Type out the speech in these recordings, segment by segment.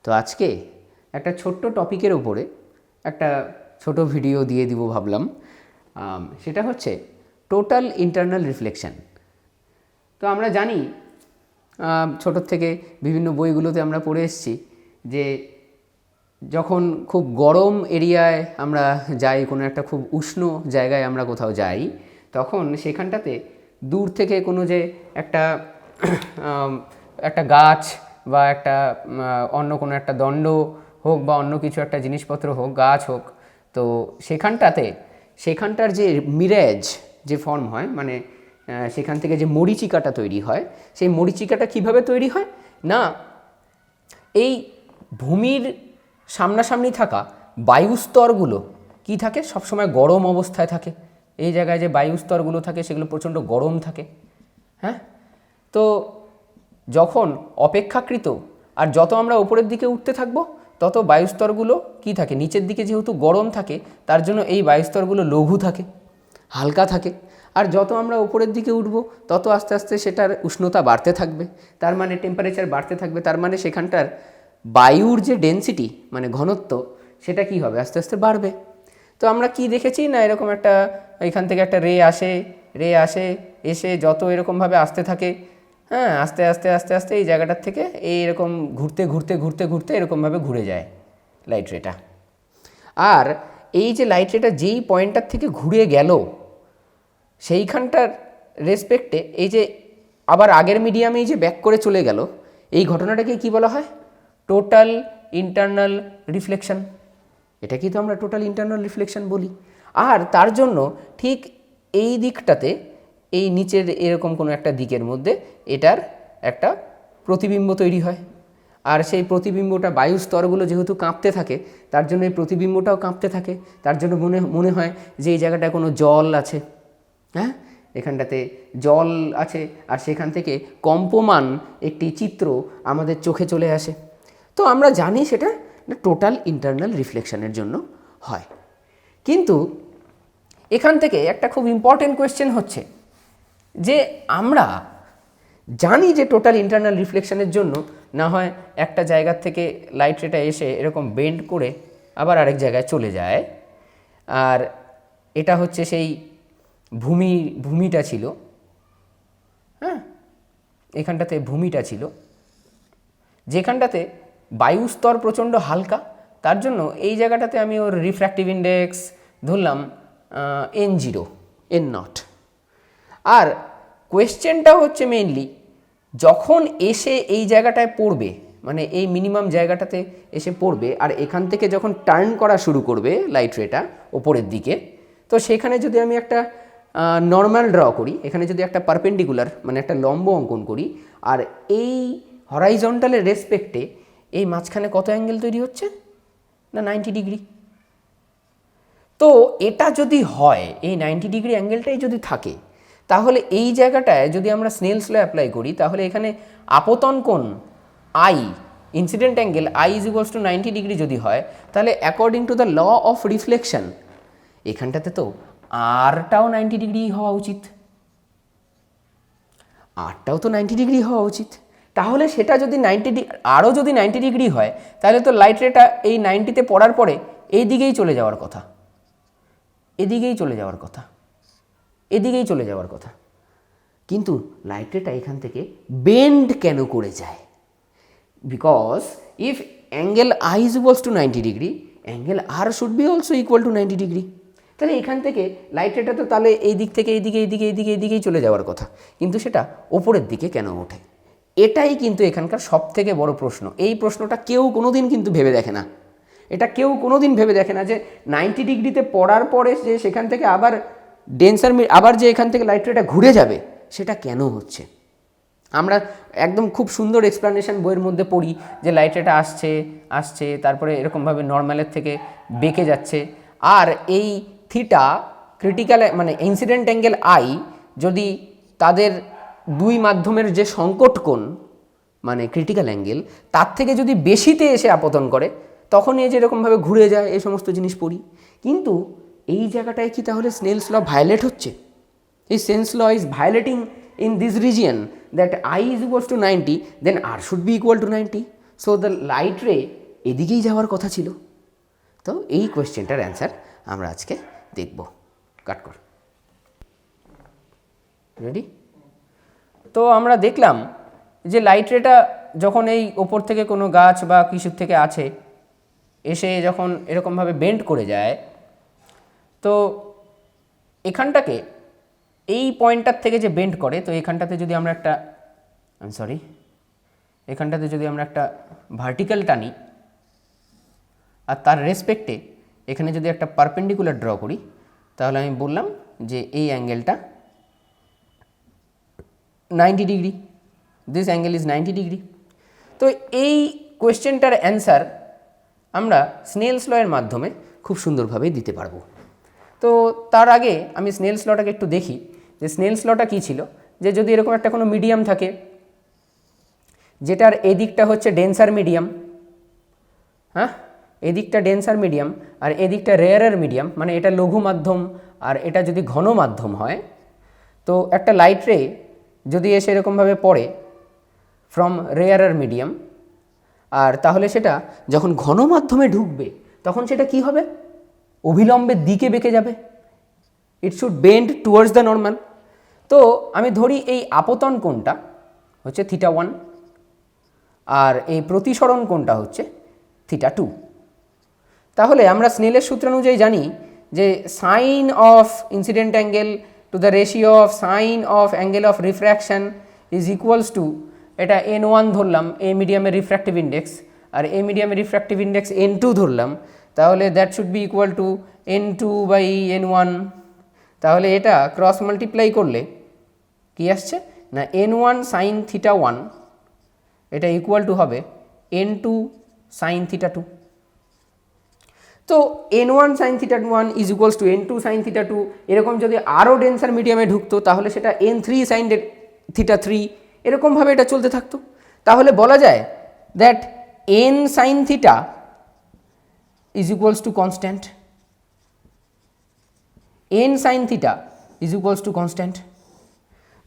তো আজকে একটা ছোট্ট টপিকের উপরে একটা ছোট ভিডিও দিয়ে দিব ভাবলাম। সেটা হচ্ছে টোটাল ইন্টারনাল রিফ্লেকশন। তো আমরা জানি ছোটোর থেকে বিভিন্ন বইগুলোতে আমরা পড়ে এসেছি যে যখন খুব গরম এরিয়ায় আমরা যাই, কোনো একটা খুব উষ্ণ জায়গায় আমরা কোথাও যাই, তখন সেখানটাতে দূর থেকে কোনো যে একটা গাছ বা একটা অন্য কোনো একটা দণ্ড হোক বা অন্য কিছু একটা জিনিসপত্র হোক, গাছ হোক, তো সেখানটার যে মিরাজ যে ফর্ম হয়, মানে সেখান থেকে যে মরীচিকাটা তৈরি হয়, সেই মরীচিকাটা কিভাবে তৈরি হয় না, এই ভূমির সামনাসামনি থাকা বায়ুস্তরগুলো কি থাকে, সবসময় গরম অবস্থায় থাকে। এই জায়গায় যে বায়ুস্তরগুলো থাকে সেগুলো প্রচণ্ড গরম থাকে। হ্যাঁ, তো যখন অপেক্ষাকৃত আর যত আমরা উপরের দিকে উঠতে থাকবো তত বায়ুস্তরগুলো কি থাকে, নিচের দিকে যেহেতু গরম থাকে তার জন্য এই বায়ুস্তরগুলো লঘু থাকে, হালকা থাকে। আর যত আমরা উপরের দিকে উঠবো তত আস্তে আস্তে সেটার উষ্ণতা বাড়তে থাকবে, তার মানে টেম্পারেচার বাড়তে থাকবে, তার মানে সেখানটার বায়ুর যে ডেনসিটি মানে ঘনত্ব সেটা কি হবে, আস্তে আস্তে বাড়বে। তো আমরা কি দেখেছি না, এরকম একটা এখান থেকে একটা রে আসে এসে যত এরকমভাবে আসতে থাকে, হ্যাঁ, আস্তে আস্তে আস্তে আস্তে এই জায়গাটার থেকে এইরকম ঘুরতে ঘুরতে ঘুরতে ঘুরতে এরকমভাবে ঘুরে যায় লাইট রেটা। আর এই যে লাইট রেটা যেই পয়েন্টটার থেকে ঘুরে গেল সেইখানটার রেসপেক্টে এই যে আবার আগের মিডিয়ামেই যে ব্যাক করে চলে গেল, এই ঘটনাটাকে কি বলা হয়, টোটাল ইন্টারনাল রিফ্লেকশন। এটাকেই তো আমরা টোটাল ইন্টারনাল রিফ্লেকশন বলি। আর তার জন্য ঠিক এই দিকটাতে, এই নিচের এরকম কোনো একটা দিকের মধ্যে এটার একটা প্রতিবিম্ব তৈরি হয়। আর সেই প্রতিবিম্বটা বায়ু স্তরগুলো যেহেতু কাঁপতে থাকে তার জন্য এই প্রতিবিম্বটাও কাঁপতে থাকে, তার জন্য মনে হয় যে এই জায়গাটায় কোনো জল আছে। হ্যাঁ, এখানটাতে জল আছে, আর সেখান থেকে কম্পমান একটি চিত্র আমাদের চোখে চলে আসে। তো আমরা জানি সেটা টোটাল ইন্টারনাল রিফ্লেকশনের জন্য হয়। কিন্তু এখান থেকে একটা খুব ইম্পর্টেন্ট কোয়েশ্চেন হচ্ছে যে আমরা জানি যে টোটাল ইন্টারনাল রিফ্লেকশনের জন্য না হয় একটা জায়গার থেকে লাইট রেটা এসে এরকম বেন্ড করে আবার আরেক জায়গায় চলে যায়, আর এটা হচ্ছে সেই ভূমিটা ছিল, হ্যাঁ, এখানটাতে ভূমিটা ছিল যেখানটাতে বায়ুস্তর প্রচণ্ড হালকা, তার জন্য এই জায়গাটাতে আমি ওর রিফ্র্যাক্টিভ ইন্ডেক্স ধরলাম N0 N0। আর কোয়েশ্চেনটা হচ্ছে মেইনলি যখন এসে এই জায়গাটায় পড়বে, মানে এই মিনিমাম জায়গাটাতে এসে পড়বে, আর এখান থেকে যখন টার্ন করা শুরু করবে লাইট রেটা ওপরের দিকে, তো সেখানে যদি আমি একটা নর্মাল ড্র করি, এখানে যদি একটা পারপেন্ডিকুলার মানে একটা লম্ব অঙ্কন করি, আর এই হরাইজন্টালের রেসপেক্টে এই মাঝখানে কত অ্যাঙ্গেল তৈরি হচ্ছে না 90 ডিগ্রি। তো এটা যদি হয়, এই 90 ডিগ্রি অ্যাঙ্গেলটাই যদি থাকে, তাহলে এই জায়গাটায় যদি আমরা স্নেলস ল অ্যাপ্লাই করি, তাহলে এখানে আপতন কোণ I, incident angle I is equals to 90 degree যদি হয়, তাহলে according to the law of reflection এখানটাতে তো আরটাও 90 ডিগ্রি হওয়া উচিত, আরটাও তো 90 ডিগ্রি হওয়া উচিত। তাহলে সেটা যদি আরও যদি 90 ডিগ্রি হয়, তাহলে তো লাইট রেটা এই 90তে পড়ার পরে এই দিকেই চলে যাওয়ার কথা, এদিকেই চলে যাওয়ার কথা, এদিকেই চলে যাওয়ার কথা। কিন্তু লাইট রেটা এখান থেকে বেন্ড কেন করে যায়? Because if angle I is equals to 90 degree, angle R should be also equal to 90 degree. তাহলে এখান থেকে লাইট রেটা তো তাহলে এই দিক থেকে এইদিকেই চলে যাওয়ার কথা, কিন্তু সেটা ওপরের দিকে কেন ওঠে? এটাই কিন্তু এখানকার সব থেকে বড় প্রশ্ন। এই প্রশ্নটা কেউ কোনোদিন কিন্তু ভেবে দেখে না, এটা কেউ কোনোদিন ভেবে দেখে না যে 90 ডিগ্রিতে পড়ার পরে যে সেখান থেকে আবার আবার যে এখান থেকে লাইট রেটা ঘুরে যাবে সেটা কেন হচ্ছে। আমরা একদম খুব সুন্দর এক্সপ্লানেশন বইয়ের মধ্যে পড়ি যে লাইট রেটা আসছে তারপরে এরকমভাবে নর্মালের থেকে বেঁকে যাচ্ছে, আর এই থিটা ক্রিটিক্যাল মানে ইনসিডেন্ট অ্যাঙ্গেল আই যদি তাদের দুই মাধ্যমের যে সংকট কোণ মানে ক্রিটিক্যাল অ্যাঙ্গেল তার থেকে যদি বেশিতে এসে আপতন করে, তখন এই যেরকমভাবে ঘুরে যায় এই সমস্ত জিনিস পড়ি। কিন্তু এই জায়গাটায় কি তাহলে স্নেলস ল ভায়োলেট হচ্ছে? এই sense law is violating in this region that I is equals to 90, then R should be equal to 90. So the light রে এদিকেই যাওয়ার কথা ছিল। তো এই কোয়েশ্চেনটার অ্যান্সার আমরা আজকে দেখব। কাট কর, রেডি? তো আমরা দেখলাম যে লাইট রেটা যখন এই ওপর থেকে কোনো গাছ বা কিছুর থেকে আছে এসে যখন এরকমভাবে বেন্ড করে যায়, তো এখানটাকে এই পয়েন্টটার থেকে যে বেন্ড করে, তো এখানটাতে যদি আমরা একটা এখানটাতে যদি আমরা একটা ভার্টিক্যাল টানি আর তার রেসপেক্টে এখানে যদি একটা পারপেন্ডিকুলার ড্র করি, তাহলে আমি বললাম যে এই অ্যাঙ্গেলটা 90 degree, this angle is 90 degree. তো এই কোয়েশ্চেনটার অ্যান্সার আমরা স্নেলস ল এর মাধ্যমে খুব সুন্দরভাবে দিতে পারবো। তো তার আগে আমি স্নেলস লটাকে একটু দেখি যে স্নেলস লটা কী ছিল। যে যদি এরকম একটা কোনো মিডিয়াম থাকে যেটার এদিকটা হচ্ছে ডেন্সার মিডিয়াম, হ্যাঁ, এদিকটা ডেন্সার মিডিয়াম আর এদিকটা রেয়ারের মিডিয়াম, মানে এটা লঘু মাধ্যম আর এটা যদি ঘন মাধ্যম হয়, তো একটা লাইট রে যদি এসে এরকমভাবে পড়ে ফ্রম রেয়ারের মিডিয়াম, আর তাহলে সেটা যখন ঘন মাধ্যমে ঢুকবে তখন সেটা কি হবে? অভিলম্বের দিকে বেঁকে যাবে, it should bend towards the normal. তো আমি ধরি এই আপতন কোণটা হচ্ছে θ1 আর এই প্রতিসরণ কোণটা হচ্ছে θ2। তাহলে আমরা স্নেলের সূত্র অনুযায়ী জানি যে sine of incident angle to the ratio of sine of angle of refraction is equals to, এটা n1 ধরলাম এ মিডিয়ামের রিফ্র্যাক্টিভ ইন্ডেক্স, আর এ মিডিয়ামের রিফ্র্যাক্টিভ ইন্ডেক্স n2 ধরলাম, তাহলে that should be equal two n2/n1। তাহলে এটা ক্রস মাল্টিপ্লাই করলে কি আসছে না n1 sin θ1, এটা ইকুয়াল টু হবে n2 sin θ2। তো n1 sin θ1 is equals to n2 sin θ2, এরকম যদি আরও ডেন্সার মিডিয়ামে ঢুকতো তাহলে সেটা n3 sin θ3, এরকমভাবে এটা চলতে থাকতো। তাহলে বলা যায় that n sin θ is equals to constant, n sin θ is equals to constant,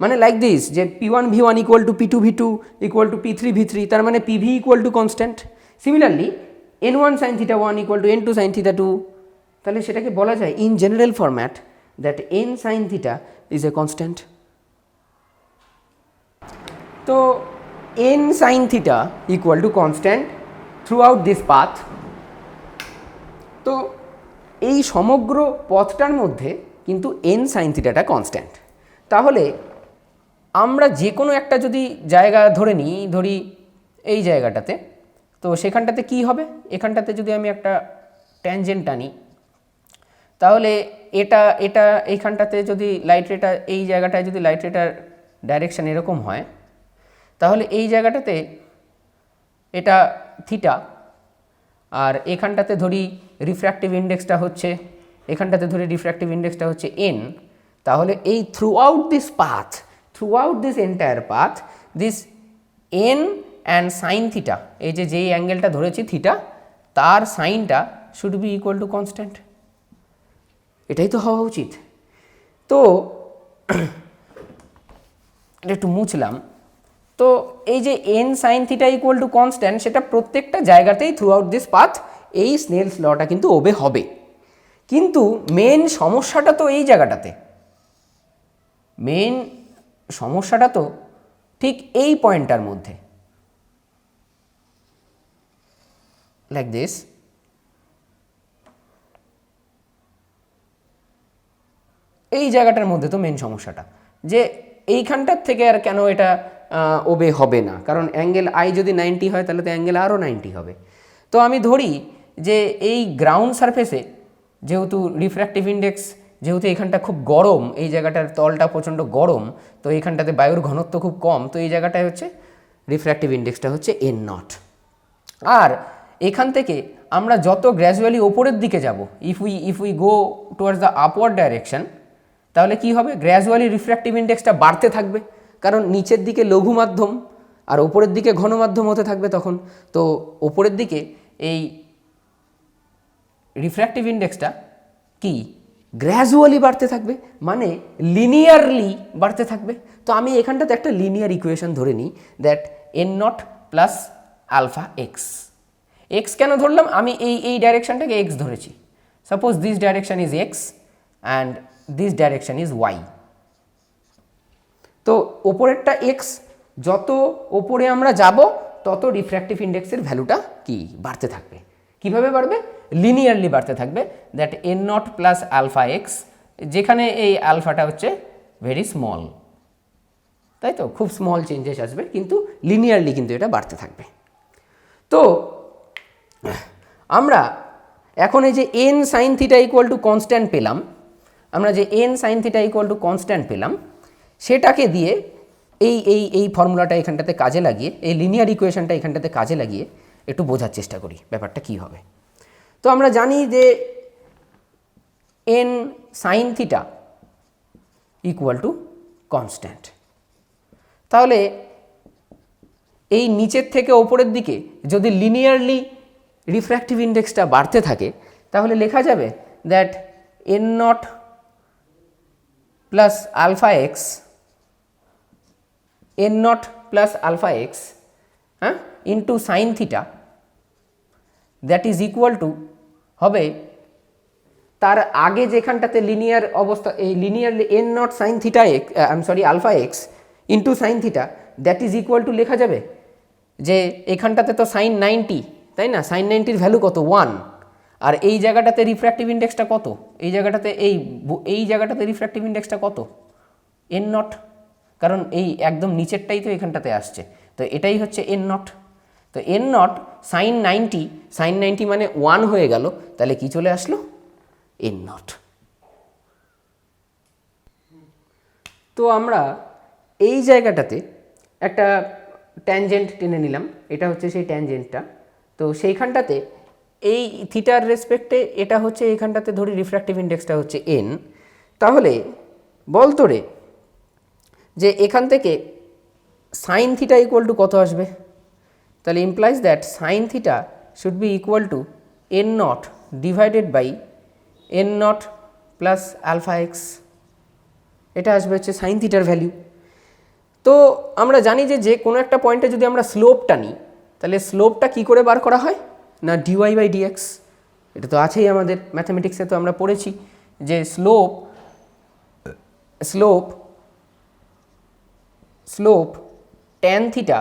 মানে লাইক দিস যে p1 v1 equal to p2 v2 equal to p3 v3, তার মানে pv equal to constant. Similarly n1 sin θ1 equal to n2 sin θ2, তাহলে সেটাকে বলা যায় in general format that n sin θ is a constant. তো n sin θ equal to constant throughout this path. তো এই সমগ্র পথটার মধ্যে কিন্তু n sin θ টা কনস্ট্যান্ট। তাহলে আমরা যে কোনো একটা যদি জায়গা ধরে নিই, ধরি এই জায়গাটাতে, তো সেখানটাতে কি হবে, এখানটাতে যদি আমি একটা ট্যানজেন্ট টানি, তাহলে এটা এটা এইখানটাতে যদি লাইট রেটা এই জায়গাটায় যদি লাইট রেটার ডাইরেকশান এরকম হয়, তাহলে এই জায়গাটাতে এটা থিটা, আর এখানটাতে ধরি রিফ্র্যাক্টিভ ইন্ডেক্সটা হচ্ছে, এখানটাতে ধরি রিফ্র্যাক্টিভ ইন্ডেক্সটা হচ্ছে n। তাহলে এই throughout this path, throughout this entire path, this n and sine theta, এই যে যেই অ্যাঙ্গেলটা ধরেছি থিটা, তার সাইনটা should be equal to constant. এটাই তো হওয়া উচিত। তো এটা একটু মুছলাম। তো এই যে n sine theta equal to constant, সেটা প্রত্যেকটা জায়গাতেই থ্রু আউট দিস পাথ এই স্নেলস লটা কিন্তু ওবে হবে। কিন্তু মেন সমস্যাটা তো এই জায়গাটাতে, মেন সমস্যাটা তো ঠিক এই পয়েন্টটার মধ্যে, লাইক দিস। এই জায়গাটার মধ্যে তো মেন সমস্যাটা, যে এইখানটার থেকে আর কেন এটা ওবে হবে না, কারণ অ্যাঙ্গেল আই যদি 90 হয় তাহলে তো অ্যাঙ্গেল আরও 90 হবে। তো আমি ধরি যে এই গ্রাউন্ড সারফেসে যেহেতু রিফ্র্যাক্টিভ ইন্ডেক্স, যেহেতু এখানটা খুব গরম, এই জায়গাটার তলটা প্রচণ্ড গরম, তো এইখানটাতে বায়ুর ঘনত্ব খুব কম, তো এই জায়গাটায় হচ্ছে রিফ্র্যাক্টিভ ইন্ডেক্সটা হচ্ছে n0। আর এখান থেকে আমরা যত গ্র্যাজুয়ালি ওপরের দিকে যাব, if we go towards the upward direction, তাহলে কি হবে, গ্র্যাজুয়ালি রিফ্র্যাক্টিভ ইন্ডেক্সটা বাড়তে থাকবে, কারণ নিচের দিকে লঘু মাধ্যম আর ওপরের দিকে ঘন মাধ্যম হতে থাকবে তখন। তো ওপরের দিকে এই রিফ্র্যাক্টিভ ইন্ডেক্সটা কি গ্র্যাজুয়ালি বাড়তে থাকবে, মানে লিনিয়ারলি বাড়তে থাকবে। তো আমি এখানটাতে একটা লিনিয়ার ইকুয়েশন ধরে নিই, that n0 plus alpha x. X কেন ধরলাম, আমি এই ডাইরেকশনটাকে এক্স ধরেছি। Suppose this direction is x and this direction is y. তো ওপরেরটা এক্স, যত ওপরে আমরা যাব তত রিফ্র্যাক্টিভ ইন্ডেক্সের ভ্যালুটা কি বাড়তে থাকবে। কিভাবে বাড়বে? লিনিয়ারলি বাড়তে থাকবে। That n not plus alpha x, যেখানে এই আলফাটা হচ্ছে ভেরি স্মল, তাই তো, খুব স্মল চেঞ্জেস আসবে, কিন্তু লিনিয়ারলি কিন্তু এটা বাড়তে থাকবে। তো আমরা এখন এই যে N sine theta equal to constant পেলাম, আমরা যে N sine theta equal to constant পেলাম, সেটাকে দিয়ে এই ফর্মুলাটা এখানটাতে কাজে লাগিয়ে, এই লিনিয়ার ইকুয়েশনটা এখানটাতে কাজে লাগিয়ে একটু বোঝার চেষ্টা করি ব্যাপারটা কী হবে। তো আমরা জানি যে N sine theta equal to constant. তাহলে এই নিচের থেকে ওপরের দিকে যদি লিনিয়ারলি রিফ্র্যাক্টিভ ইন্ডেক্সটা বাড়তে থাকে, তাহলে লেখা যাবে that n not plus alpha x, n not plus alpha x হ্যাঁ into sine theta, that is equal to হবে তার আগে যেখানটাতে লিনিয়ার অবস্থা, এই linearly n not sine theta x, I am sorry alpha x into sine theta, that is equal to লেখা যাবে যে এখানটাতে তো সাইন 90, তাই না, সাইন 90-র ভ্যালু কত 1, আর এই জায়গাটাতে রিফ্র্যাক্টিভ ইন্ডেক্সটা কত, এই জায়গাটাতে এই জায়গাটাতে রিফ্র্যাক্টিভ ইন্ডেক্সটা কত এন নট, কারণ এই একদম নিচেরটাই তো এখানটাতে আসছে, তো এটাই হচ্ছে এন নট। তো এন নট সাইন 90, সাইন 90 মানে 1 হয়ে গেল, তাহলে কি চলে আসলো এন নট। তো আমরা এই জায়গাটাতে একটা ট্যানজেন্ট টেনে নিলাম, এটা হচ্ছে সেই ট্যানজেন্টটা। তো সেইখানটাতে এই থিটার রেসপেক্টে এটা হচ্ছে, এইখানটাতে ধরি রিফ্র্যাক্টিভ ইন্ডেক্সটা হচ্ছে এন। তাহলে বলতো রে যে এখান থেকে সাইন থিটা ইকুয়াল টু কত আসবে, তাহলে implies that sine theta should be equal to n not divided by n not plus alpha x, এটা আসবে হচ্ছে সাইন থিটার ভ্যালু। তো আমরা জানি যে কোনো একটা পয়েন্টে যদি আমরা স্লোপটা নিই, তাহলে স্লোপটা কী করে বার করা হয় না ডিওয়াই বাই ডিএক্স, এটা তো আছেই আমাদের ম্যাথামেটিক্সে, তো আমরা পড়েছি যে slope tan theta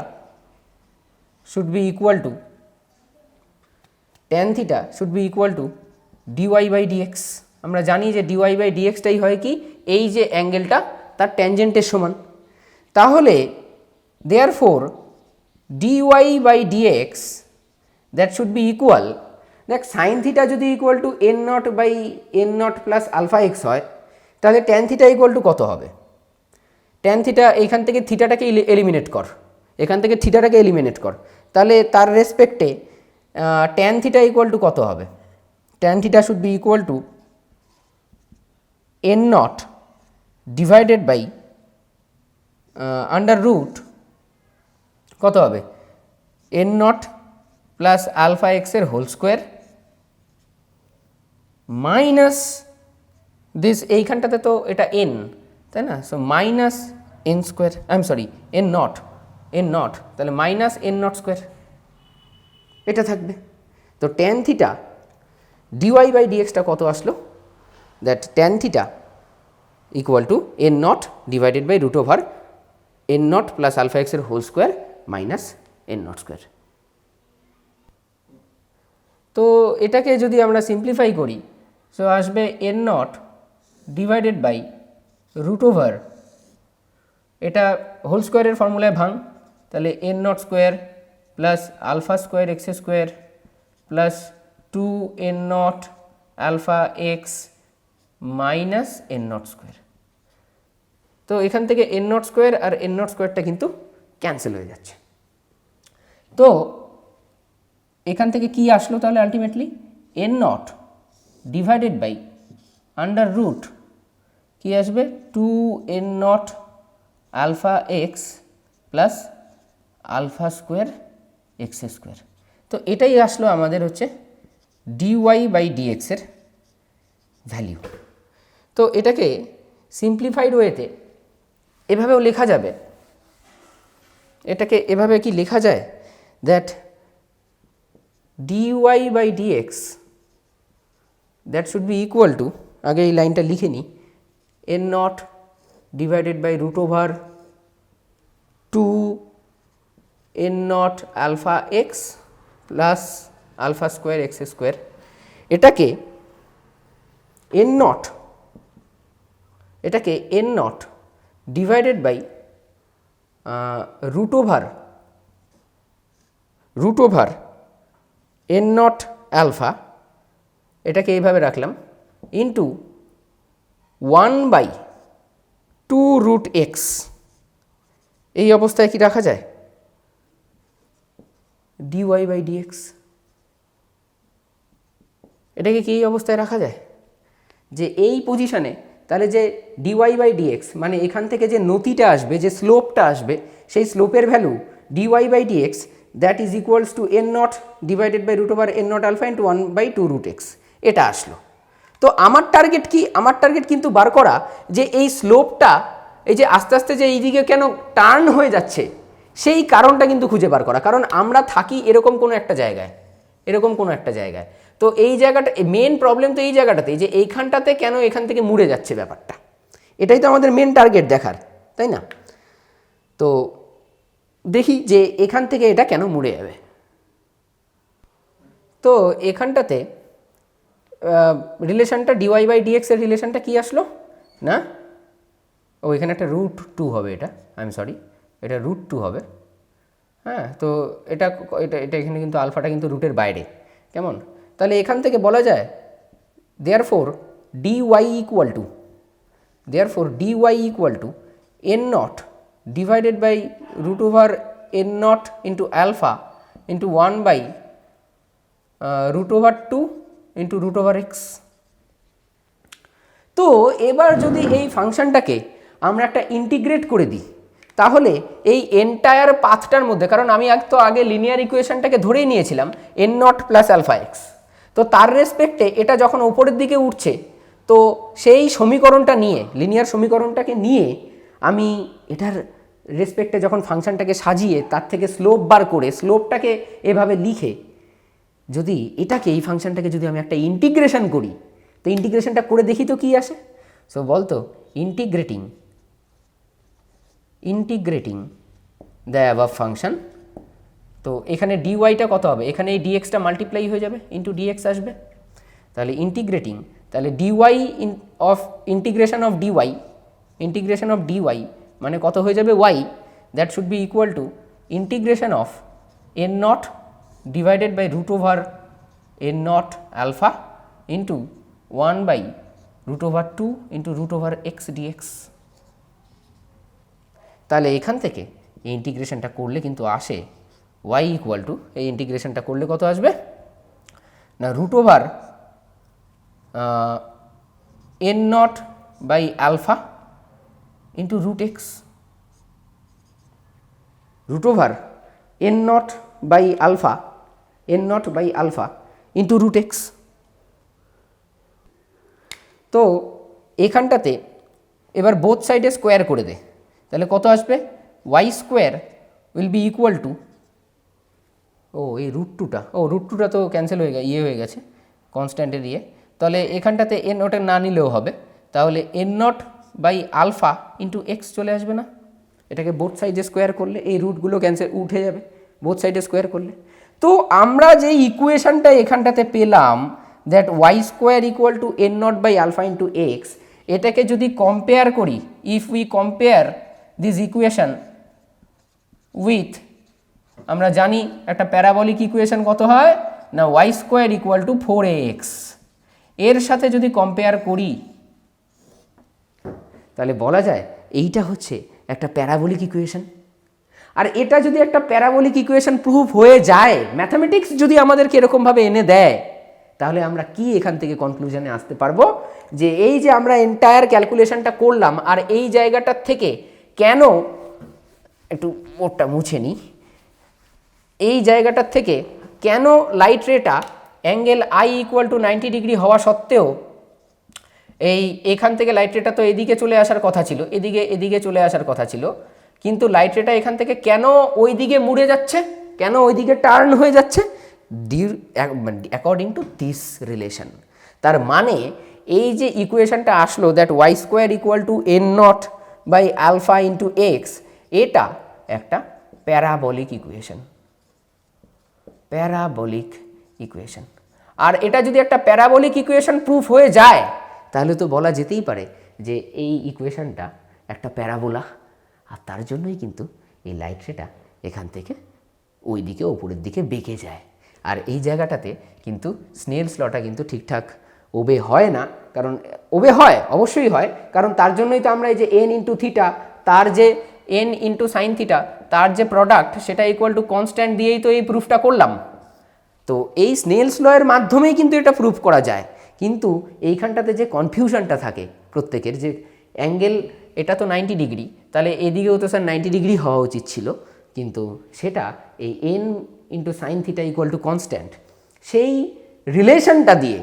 should be equal to dy by dx. আমরা জানি যে ডিওয়াই বাই ডিএক্সটাই হয় কি, এই যে অ্যাঙ্গেলটা তার ট্যানজেন্টের সমান। তাহলে therefore dy by dx that should be equal, দেখ সাইন থিটা যদি equal to n not by n not plus alpha x হয়, তাহলে ট্যান থিটা ইকুয়াল টু কত হবে, ট্যান থিটা এইখান থেকে থিটাটাকে এলিমিনেট কর, এখান থেকে থিটাটাকে এলিমিনেট কর, তাহলে তার রেসপেক্টে ট্যান থিটা ইকুয়াল টু কত হবে, tan theta should be equal to n not divided by under root কত হবে এন নট প্লাস আলফা এক্সের হোল স্কোয়ার মাইনাস দিস, এইখানটাতে তো এটা এন, তাই না, so minus n square, I am sorry n not, তাহলে মাইনাস এন নট স্কোয়ার এটা থাকবে। তো ট্যান থিটা ডিওয়াই বাই ডিএক্সটা কত আসলো, that tan theta equal to n not divided by root over n not plus alpha এক্সের whole square minus n not square. তো এটাকে যদি আমরা সিম্পলিফাই করি, সো আসবে n not divided by root over, এটা হোল স্কোয়ারের ফর্মুলায় ভাঙ, তাহলে n not square plus alpha square x square plus 2 n not alpha x minus n not square. তো এখান থেকে এন নট স্কোয়ার আর এন নট স্কোয়ারটা কিন্তু ক্যান্সেল হয়ে যাচ্ছে। তো এখান থেকে কি আসলো তাহলে ultimately n not divided by under root কি আসবে 2 n not alpha x plus alpha square x square. তো এটাই আসলো আমাদের হচ্ছে ডিওয়াই বাই ডিএক্সের ভ্যালিউ। তো এটাকে সিম্পলিফাইড ওয়েতে এভাবেও লেখা যাবে, এটাকে এভাবে কি লেখা যায় that dy by dx that should be equal to, আগে এই লাইনটা লিখে নিই, n not divided by root over 2 n not alpha x plus alpha square x square. এটাকে এন নট, এটাকে n not divided by root over n not alpha, এটাকে এইভাবে রাখলাম, ইন্টু 1/2 রুট এক্স। এই অবস্থায় কি রাখা যায়? dy বাই ডিএক্স, এটাকে কি এই অবস্থায় রাখা যায়? যে এই পজিশনে তাহলে যে dy বাই ডিএক্স মানে এখান থেকে যে নতিটা আসবে, যে স্লোপটা আসবে, সেই স্লোপের value dy by dx that is equals to n not divided by root over n not alpha into 1/2 root x. এটা আসলো। তো আমার টার্গেট কি? আমার টার্গেট কিন্তু বার করা যে এই স্লোপটা এই যে আস্তে আস্তে যে এইদিকে কেন টার্ন হয়ে যাচ্ছে সেই কারণটা কিন্তু খুঁজে বার করা। কারণ আমরা থাকি এরকম কোনো একটা জায়গায়, এরকম কোনো একটা জায়গায়। তো এই জায়গাটা মেন প্রবলেম তো এই জায়গাটাতে, যে এইখানটাতে কেন এখান থেকে মুড়ে যাচ্ছে ব্যাপারটা, এটাই তো আমাদের মেন টার্গেট দেখার, তাই না? তো দেখি যে এখান থেকে এটা কেন মুড়ে যাবে। তো এখানটাতে রিলেশনটা dy বাই ডিএক্স এর রিলেশনটা কি আসলো না, ও এখানে একটা √2 হবে, এটা আই এম সরি, এটা √2 হবে। হ্যাঁ, তো এটা এটা এটা এখানে কিন্তু আলফাটা কিন্তু রুটের বাইরে, কেমন? তাহলে এখান থেকে বলা যায় therefore dy equal to n not divided by root over n not into alpha into 1/√2 into root over x. তো এবার যদি এই ফাংশনটাকে আমরা একটা ইন্টিগ্রেট করে দিই, তাহলে এই এন্টায়ার পাথটার মধ্যে, কারণ আমি তো আগে লিনিয়ার ইকুয়েশনটাকে ধরেই নিয়েছিলাম n not plus alpha x, তো তার রেসপেক্টে এটা যখন উপরের দিকে উঠছে, তো সেই সমীকরণটা নিয়ে, লিনিয়ার সমীকরণটাকে নিয়ে আমি এটার রেসপেক্টে যখন ফাংশনটাকে সাজিয়ে তার থেকে স্লোপ বার করে স্লোপটাকে এভাবে লিখে যদি এটাকে, এই ফাংশনটাকে যদি আমি একটা ইন্টিগ্রেশন করি, তো ইন্টিগ্রেশনটা করে দেখি তো কি আসে। সো বলতো ইন্টিগ্রেটিং দ্য অ্যাবাভ ফাংশন, তো এখানে ডিওয়াইটা কত হবে? এখানে এই ডিএক্সটা মাল্টিপ্লাই হয়ে যাবে, ইন্টু ডিএক্স আসবে। তাহলে ইন্টিগ্রেটিং, তাহলে dy of integration of dy মানে কত হয়ে যাবে? Y, that should be equal to integration of n not divided by root over n not alpha into 1/√2 into root over x dx. তাহলে এখান থেকে এই ইন্টিগ্রেশনটা করলে কিন্তু আসে y ইকুয়াল টু, এই ইন্টিগ্রেশনটা করলে কত আসবে না, root over n not by alpha into root x, root over n not by alpha into root x. তো এখানটাতে এবার বোথ সাইডে স্কোয়ার করে দে, তাহলে কত আসবে? Y square will be equal to, এই √2টা, √2টা তো ক্যান্সেল হয়ে হয়ে গেছে কনস্ট্যান্টের তাহলে এখানটাতে এন নটের না নিলেও হবে, তাহলে n not by alpha into x চলে আসবে না? এটাকে বোথ সাইডে স্কোয়ার করলে এই রুটগুলো ক্যান্সেল উঠে যাবে বোথ সাইডে স্কোয়ার করলে। তো আমরা যে ইকুয়েশনটা এখানটাতে পেলাম, that y square equal to n not by alpha into x, এটাকে যদি কম্পেয়ার করি, if we compare this equation with, আমরা জানি একটা প্যারাবলিক ইকুয়েশন কত হয় না, Y square equal two 4ax, এর সাথে যদি কম্পেয়ার করি তাহলে বলা যায় এইটা হচ্ছে একটা প্যারাবলিক ইকুয়েশন। আর এটা যদি একটা প্যারাবলিক ইকুয়েশন প্রুফ হয়ে যায়, ম্যাথামেটিক্স যদি আমাদেরকে এরকমভাবে এনে দেয়, তাহলে আমরা কি এখান থেকে কনক্লুশনে আসতে পারবো যে এই যে আমরা এন্টায়ার ক্যালকুলেশনটা করলাম, আর এই জায়গাটার থেকে কেন, একটু ওটা মুছে নিই, এই জায়গাটার থেকে কেন লাইট রেটা angle i equal to 90 degree হওয়া সত্ত্বেও এখান থেকে লাইট রেটা তো এদিকে চলে আসার কথা ছিল, এদিকে চলে আসার কথা ছিল, কিন্তু লাইট রেটা এখান থেকে কেন ওই দিকে মুড়ে যাচ্ছে, কেন ওই দিকে টার্ন হয়ে যাচ্ছে? According to this relation. তার মানে এই যে ইকুয়েশনটা আসলো that y square equal to n not by alpha into x, এটা একটা প্যারাবলিক ইকুয়েশন, প্যারাবলিক ইকুয়েশন। আর এটা যদি একটা প্যারাবলিক ইকুয়েশন প্রুফ হয়ে যায় তাহলে তো বলা যেতেই পারে যে এই ইকুয়েশনটা একটা প্যারাবোলা। আর তার জন্যই কিন্তু এই লাইট রেটা এখান থেকে ওই দিকে ওপরের দিকে বেঁকে যায়। আর এই জায়গাটাতে কিন্তু স্নেলস লটা কিন্তু ঠিকঠাক ওবে হয় না, কারণ ওবে হয় অবশ্যই হয়, কারণ তার জন্যই তো আমরা এই যে এন ইন্টু থিটা, তার যে এন ইন্টু সাইন থিটা, তার যে প্রোডাক্ট সেটা ইকুয়াল টু কনস্ট্যান্ট দিয়েই তো এই প্রুফটা করলাম। তো এই স্নেলস ল এর মাধ্যমেই কিন্তু এটা প্রুফ করা যায়। কিন্তু এইখানটাতে যে কনফিউশনটা থাকে প্রত্যেকের, যে অ্যাঙ্গেল এটা তো 90 ডিগ্রি, তাহলে এদিকেও তো স্যার 90 ডিগ্রি হওয়া উচিত ছিল, কিন্তু সেটা এই N into sine theta equal to constant, সেই রিলেশনটা দিয়ে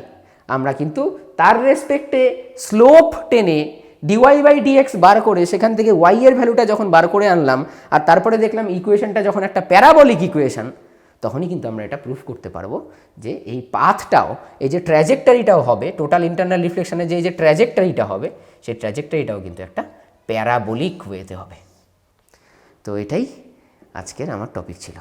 আমরা কিন্তু তার রেসপেক্টে স্লোপ টেনে ডিওয়াই বাই ডিএক্স বার করে সেখান থেকে ওয়াই এর ভ্যালুটা যখন বার করে আনলাম, আর তারপরে দেখলাম ইকুয়েশনটা যখন একটা প্যারাবলিক ইকুয়েশন, তখনই কিন্তু আমরা এটা প্রুফ করতে পারবো যে এই পাথটাও, এই যে ট্র্যাজেক্টরিটাও হবে, টোটাল ইন্টারনাল রিফ্লেকশনের যে এই যে ট্র্যাজেক্টরিটা হবে, সেই ট্র্যাজেক্টরিটাও কিন্তু একটা প্যারাবলিক ওয়েতে হবে। তো এটাই আজকের আমার টপিক ছিল।